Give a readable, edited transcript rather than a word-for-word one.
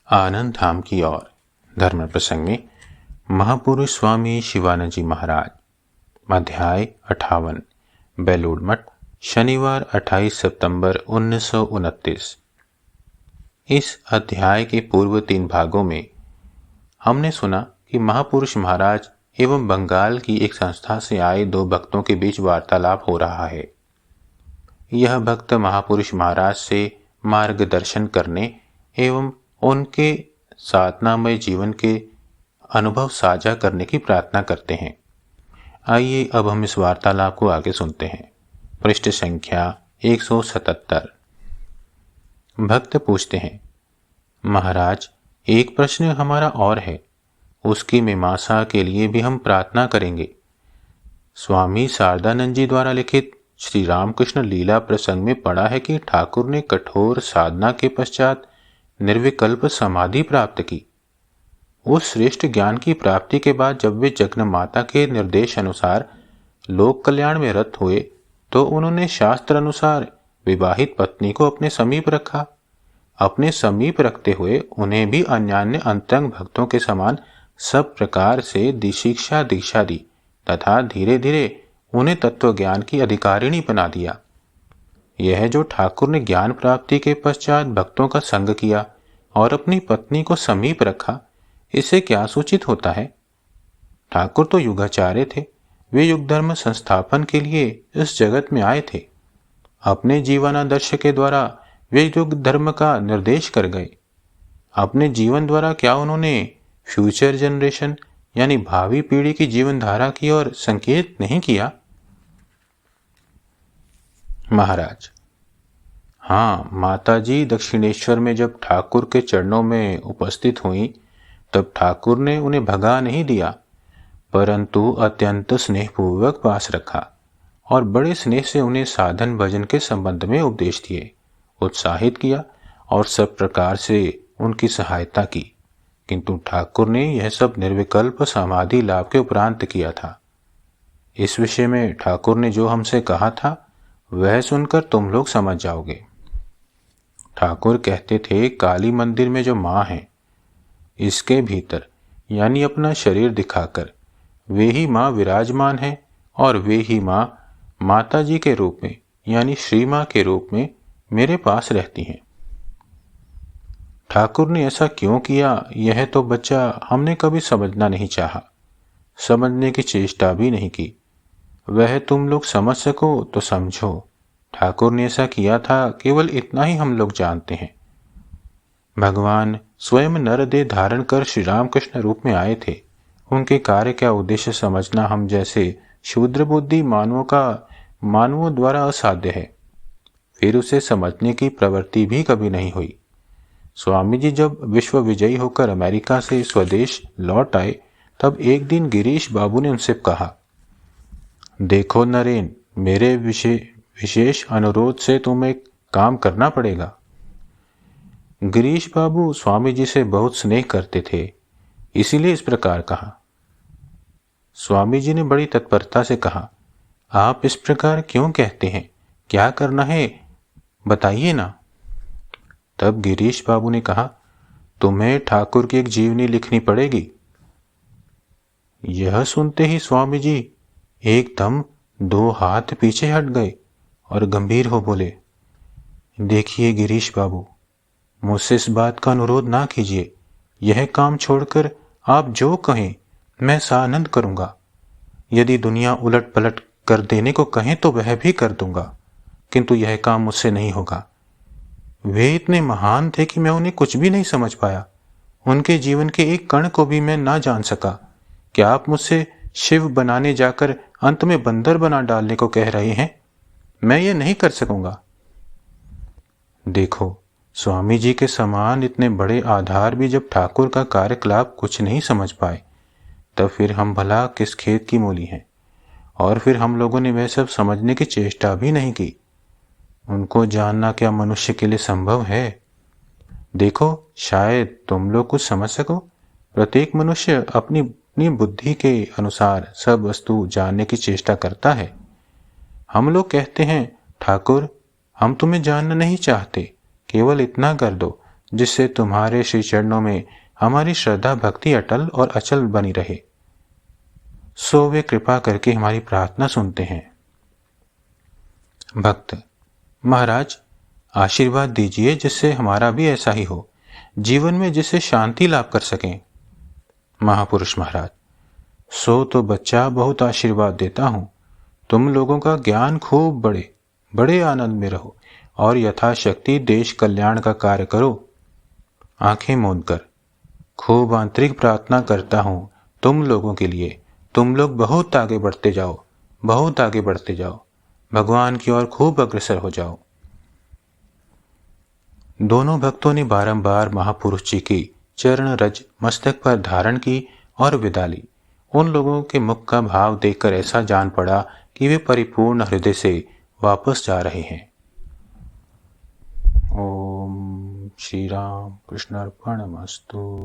आनंद धाम की ओर धर्म प्रसंग में महापुरुष स्वामी शिवानंद जी महाराज। अध्याय 58 बेलूड़ मठ, शनिवार 28 सितंबर 1929। इस अध्याय के पूर्व 3 भागों में हमने सुना कि महापुरुष महाराज एवं बंगाल की एक संस्था से आए 2 भक्तों के बीच वार्तालाप हो रहा है। यह भक्त महापुरुष महाराज से मार्गदर्शन करने एवं उनके साधनामय जीवन के अनुभव साझा करने की प्रार्थना करते हैं। आइए अब हम इस वार्तालाप को आगे सुनते हैं। पृष्ठ संख्या 177। भक्त पूछते हैं, महाराज, एक प्रश्न हमारा और है, उसकी मीमांसा के लिए भी हम प्रार्थना करेंगे। स्वामी शारदानंद जी द्वारा लिखित श्री रामकृष्ण लीला प्रसंग में पढ़ा है कि ठाकुर ने कठोर साधना के पश्चात निर्विकल्प समाधि प्राप्त की। उस श्रेष्ठ ज्ञान की प्राप्ति के बाद जब वे जगन माता के निर्देश अनुसार लोक कल्याण में रत हुए तो उन्होंने शास्त्र अनुसार विवाहित पत्नी को अपने समीप रखा। अपने समीप रखते हुए उन्हें भी अन्यान्य अंतरंग भक्तों के समान सब प्रकार से शिक्षा दीक्षा दी तथा धीरे धीरे उन्हें तत्व ज्ञान की अधिकारिणी बना दिया। यह जो ठाकुर ने ज्ञान प्राप्ति के पश्चात भक्तों का संग किया और अपनी पत्नी को समीप रखा, इससे क्या सूचित होता है? ठाकुर तो युगाचार्य थे। वे युग धर्म संस्थापन के लिए इस जगत में आए थे। अपने जीवनादर्श के द्वारा वे युग धर्म का निर्देश कर गए। अपने जीवन द्वारा क्या उन्होंने फ्यूचर जनरेशन यानी भावी पीढ़ी की जीवन धारा की ओर संकेत नहीं किया? महाराज, हाँ, माताजी दक्षिणेश्वर में जब ठाकुर के चरणों में उपस्थित हुई तब ठाकुर ने उन्हें भगा नहीं दिया, परंतु अत्यंत स्नेहपूर्वक पास रखा और बड़े स्नेह से उन्हें साधन भजन के संबंध में उपदेश दिए, उत्साहित किया और सब प्रकार से उनकी सहायता की। किंतु ठाकुर ने यह सब निर्विकल्प समाधि लाभ के उपरांत किया था। इस विषय में ठाकुर ने जो हमसे कहा था वह सुनकर तुम लोग समझ जाओगे। ठाकुर कहते थे, काली मंदिर में जो माँ है, इसके भीतर यानी अपना शरीर दिखाकर वे ही माँ विराजमान है और वे ही माँ माता जी के रूप में यानी श्री माँ के रूप में मेरे पास रहती हैं। ठाकुर ने ऐसा क्यों किया, यह तो बच्चा हमने कभी समझना नहीं चाहा, समझने की चेष्टा भी नहीं की। वह तुम लोग समझ सको तो समझो। ठाकुर ने ऐसा किया था, केवल इतना ही हम लोग जानते हैं। भगवान स्वयं नरदेह धारण कर श्री रामकृष्ण रूप में आए थे। उनके कार्य का उद्देश्य समझना हम जैसे शूद्र बुद्धि मानवों द्वारा असाध्य है। फिर उसे समझने की प्रवृत्ति भी कभी नहीं हुई। स्वामी जी जब विश्व विजयी होकर अमेरिका से स्वदेश लौट आए तब एक दिन गिरीश बाबू ने उनसे कहा, देखो नरेन, मेरे विशेष अनुरोध से तुम्हें काम करना पड़ेगा। गिरीश बाबू स्वामी जी से बहुत स्नेह करते थे, इसीलिए इस प्रकार कहा। स्वामी जी ने बड़ी तत्परता से कहा, आप इस प्रकार क्यों कहते हैं? क्या करना है बताइए ना। तब गिरीश बाबू ने कहा, तुम्हें ठाकुर की एक जीवनी लिखनी पड़ेगी। यह सुनते ही स्वामी जी एकदम 2 हाथ पीछे हट गए और गंभीर हो बोले, देखिए गिरीश बाबू, मुझसे इस बात का अनुरोध ना कीजिए। यह काम छोड़कर आप जो कहें मैं सानंद करूंगा। यदि दुनिया उलट पलट कर देने को कहें तो वह भी कर दूंगा, किंतु यह काम मुझसे नहीं होगा। वे इतने महान थे कि मैं उन्हें कुछ भी नहीं समझ पाया। उनके जीवन के एक कण को भी मैं ना जान सका। क्या आप मुझसे शिव बनाने जाकर अंत में बंदर बना डालने को कह रहे हैं? मैं ये नहीं कर सकूंगा। देखो, स्वामी जी के समान इतने बड़े आधार भी जब ठाकुर का कार्यकलाप कुछ नहीं समझ पाए, तब फिर हम भला किस खेत की मूली हैं? और फिर हम लोगों ने वह सब समझने की चेष्टा भी नहीं की। उनको जानना क्या मनुष्य के लिए संभव है? देखो, शायद तुम लोग कुछ समझ सको। प्रत्येक मनुष्य अपनी बुद्धि के अनुसार सब वस्तु जानने की चेष्टा करता है। हम लोग कहते हैं, ठाकुर, हम तुम्हें जानना नहीं चाहते, केवल इतना कर दो, जिससे तुम्हारे श्री चरणों में हमारी श्रद्धा भक्ति अटल और अचल बनी रहे। सो वे कृपा करके हमारी प्रार्थना सुनते हैं। भक्त: महाराज, आशीर्वाद दीजिए जिससे हमारा भी ऐसा ही हो, जीवन में जिससे शांति लाभ कर सकें। महापुरुष: महाराज, सो तो बच्चा बहुत आशीर्वाद देता हूं। तुम लोगों का ज्ञान खूब बढ़े, बड़े आनंद में रहो और यथाशक्ति देश कल्याण का कार्य करो। आंखें मूंद कर खूब आंतरिक प्रार्थना करता हूं तुम लोगों के लिए। तुम लोग बहुत आगे बढ़ते जाओ, बहुत आगे बढ़ते जाओ, भगवान की ओर खूब अग्रसर हो जाओ। दोनों भक्तों ने बारंबार महापुरुष जी की चरण रज मस्तक पर धारण की और विदा ली। उन लोगों के मुख का भाव देखकर ऐसा जान पड़ा कि वे परिपूर्ण हृदय से वापस जा रहे हैं। ओम श्री राम कृष्णार्पणमस्तु।